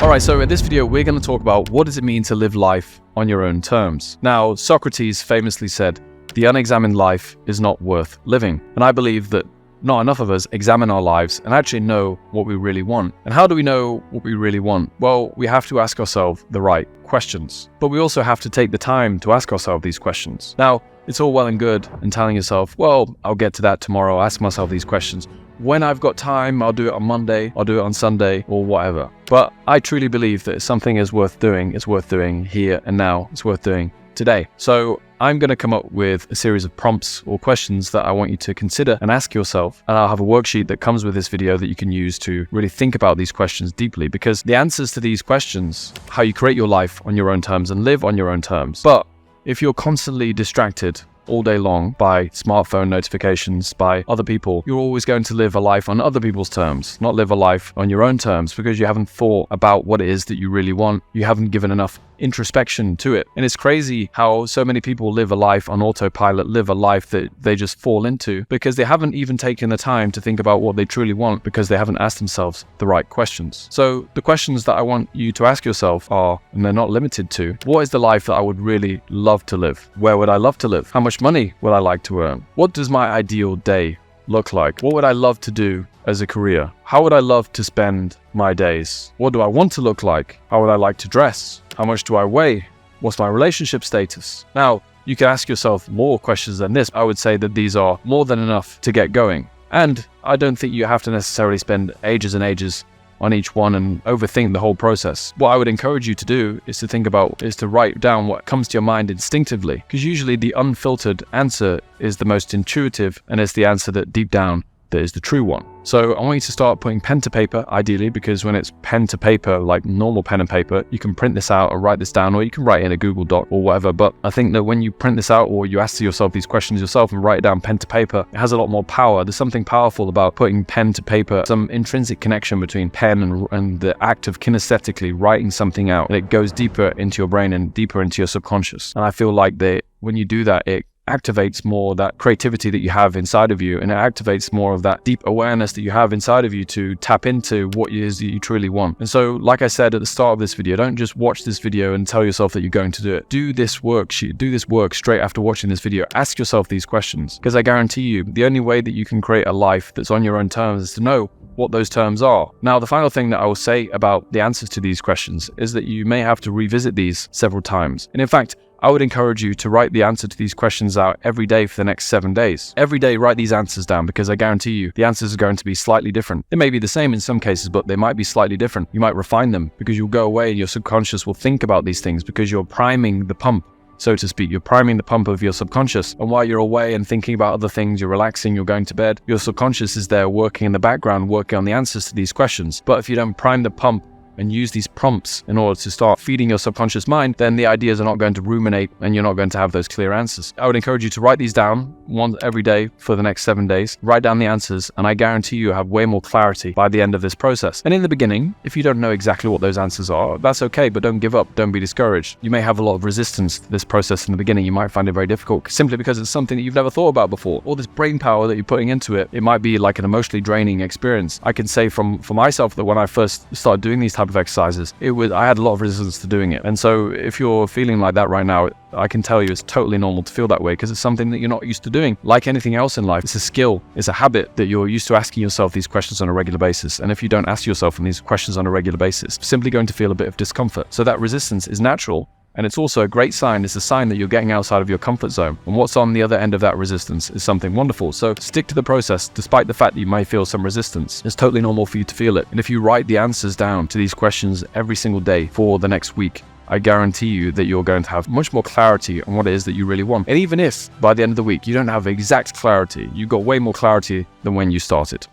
Alright, so in this video we're going to talk about what does it mean to live life on your own terms. Now, Socrates famously said, "The unexamined life is not worth living." And I believe that not enough of us examine our lives and actually know what we really want. And how do we know what we really want? Well, we have to ask ourselves the right questions. But we also have to take the time to ask ourselves these questions. Now, it's all well and good and telling yourself, well, I'll get to that tomorrow, I'll ask myself these questions. When I've got time, I'll do it on Monday, I'll do it on Sunday, or whatever. But I truly believe that if something is worth doing, it's worth doing here and now. It's worth doing today. So I'm going to come up with a series of prompts or questions that I want you to consider and ask yourself. And I'll have a worksheet that comes with this video that you can use to really think about these questions deeply, because the answers to these questions, how you create your life on your own terms and live on your own terms. But if you're constantly distracted all day long by smartphone notifications, by other people, you're always going to live a life on other people's terms, not live a life on your own terms, because you haven't thought about what it is that you really want. You haven't given enough introspection to it. And it's crazy how so many people live a life on autopilot, live a life that they just fall into because they haven't even taken the time to think about what they truly want, because they haven't asked themselves the right questions. So the questions that I want you to ask yourself are, and they're not limited to, what is the life that I would really love to live? Where would I love to live? How much money would I like to earn? What does my ideal day look like? What would I love to do as a career? How would I love to spend my days? What do I want to look like? How would I like to dress? How much do I weigh? What's my relationship status? Now, you can ask yourself more questions than this. I would say that these are more than enough to get going. And I don't think you have to necessarily spend ages and ages on each one and overthink the whole process. What I would encourage you to do is to write down what comes to your mind instinctively, because usually the unfiltered answer is the most intuitive, and it's the answer that deep down that is the true one. So I want you to start putting pen to paper, ideally, because when it's pen to paper, like normal pen and paper, you can print this out or write this down, or you can write in a Google Doc or whatever. But I think that when you print this out or you ask yourself these questions yourself and write it down pen to paper, it has a lot more power. There's something powerful about putting pen to paper, some intrinsic connection between pen and the act of kinesthetically writing something out. And it goes deeper into your brain and deeper into your subconscious. And I feel like when you do that, it activates more that creativity that you have inside of you, and it activates more of that deep awareness that you have inside of you to tap into what it is that you truly want. And so, like I said at the start of this video, don't just watch this video and tell yourself that you're going to do it. Do this worksheet, do this work straight after watching this video. Ask yourself these questions, because I guarantee you, the only way that you can create a life that's on your own terms is to know what those terms are. Now, the final thing that I will say about the answers to these questions is that you may have to revisit these several times. And in fact, I would encourage you to write the answer to these questions out every day for the next 7 days. Every day, write these answers down, because I guarantee you the answers are going to be slightly different. They may be the same in some cases, but they might be slightly different. You might refine them because you'll go away and your subconscious will think about these things, because you're priming the pump, so to speak. You're priming the pump of your subconscious. And while you're away and thinking about other things, you're relaxing, you're going to bed, your subconscious is there working in the background, working on the answers to these questions. But if you don't prime the pump and use these prompts in order to start feeding your subconscious mind, then the ideas are not going to ruminate and you're not going to have those clear answers. I would encourage you to write these down once every day for the next 7 days. Write down the answers, and I guarantee you have way more clarity by the end of this process. And in the beginning, if you don't know exactly what those answers are, that's okay, but don't give up, don't be discouraged. You may have a lot of resistance to this process in the beginning. You might find it very difficult simply because it's something that you've never thought about before. All this brain power that you're putting into it, it might be like an emotionally draining experience. I can say for myself that when I first started doing these type of exercises, I had a lot of resistance to doing it. And so if you're feeling like that right now, I can tell you it's totally normal to feel that way, because it's something that you're not used to doing. Like anything else in life, it's a skill, it's a habit that you're used to asking yourself these questions on a regular basis. And if you don't ask yourself these questions on a regular basis, you're simply going to feel a bit of discomfort. So that resistance is natural. And it's also a great sign. It's a sign that you're getting outside of your comfort zone. And what's on the other end of that resistance is something wonderful. So stick to the process, despite the fact that you may feel some resistance. It's totally normal for you to feel it. And if you write the answers down to these questions every single day for the next week, I guarantee you that you're going to have much more clarity on what it is that you really want. And even if by the end of the week you don't have exact clarity, you've got way more clarity than when you started.